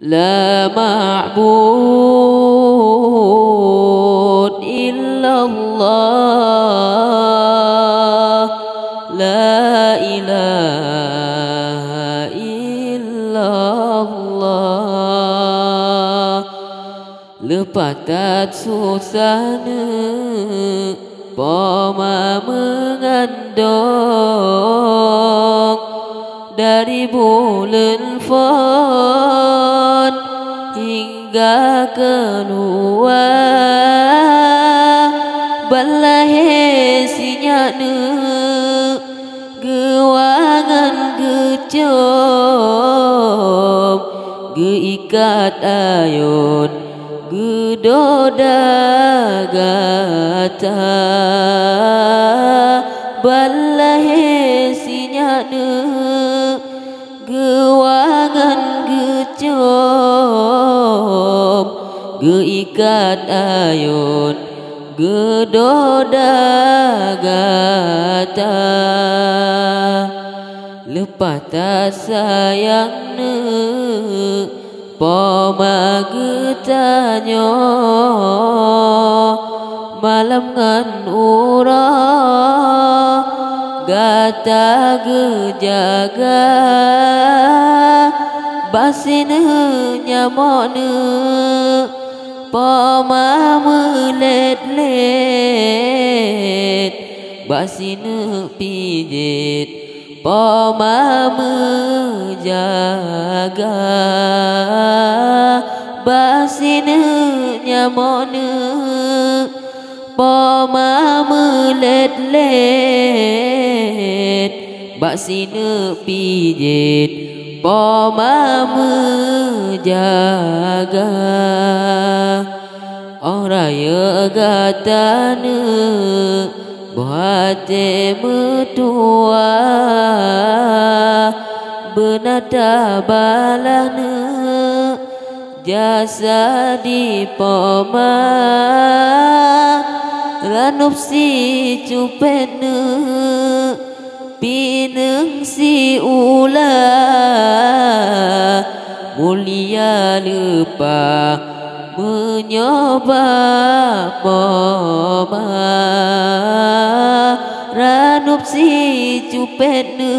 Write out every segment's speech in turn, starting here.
لا معبود إلا الله لا إله إلا الله lepas tak susahnya poma mengandung dari bulan Fon hingga keluar balahe sinyaknya gewangan gecom geikat ayun gedoda gata balahe sinyaknya gewangan gecom geikat ayun gedoda gata lepas tak sayangnya poma getanyo malam ngan urah gata gejaga basine nyamone poma melet-let basine pijet poma menjaga basine nyamone poma melet-let basine pijet poma menjaga oraya gatane buate metua benada balana jasa di poma ranup si cupene pineng si ula mulia lupa menyoba poma ranup si cupene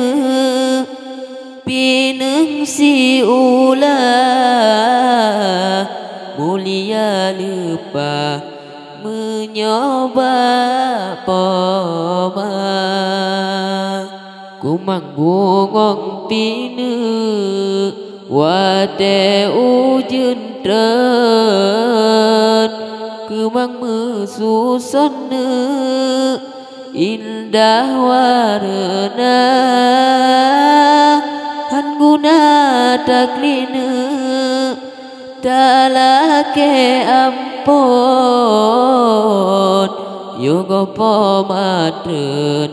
pineng si ula mulia lupa menyoba poma kumang bungong pine wate ujun tren kumang mesusone indah warna han guna taklina talake ampun yoga pomatren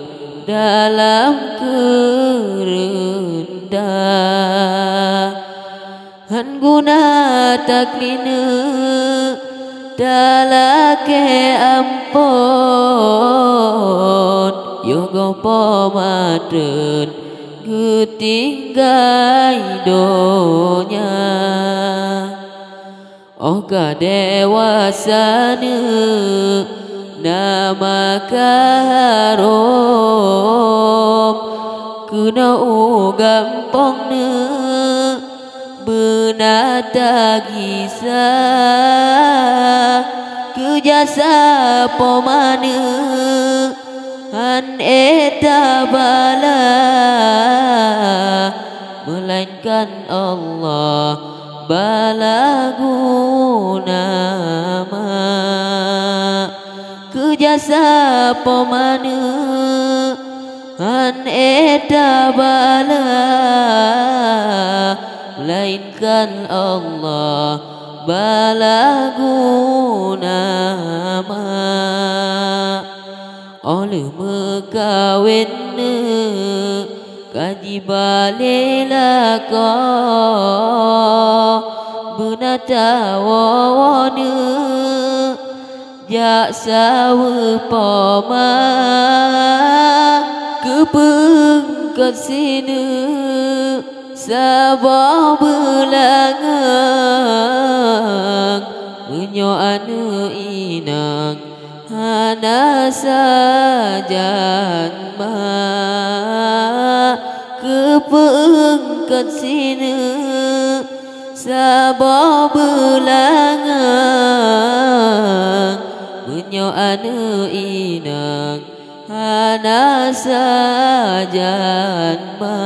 dalam kerendah han guna taklina talake ampun yoga pomatren ketinggai donya oka dewasana nama kaharom kena gampangna benata kisah kejasa pomana han eta bala melainkan Allah bala guna kejasa pomana han eta bala melainkan Allah bala guna oleh mekawinna kaji balela ko benata wawana jak sawe poma kepeng kesina sabah belanga anu inang hana sajan ma kepeengkat sine sabah belangang menyo anu inang hana sajan ma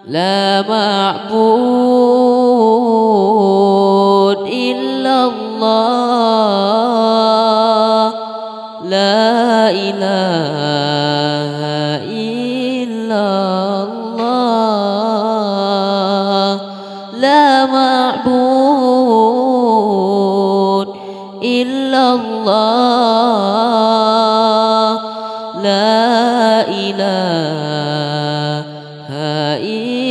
la ma'bud illallah la ilaha illallah la ma'bud illallah la ilaha illallah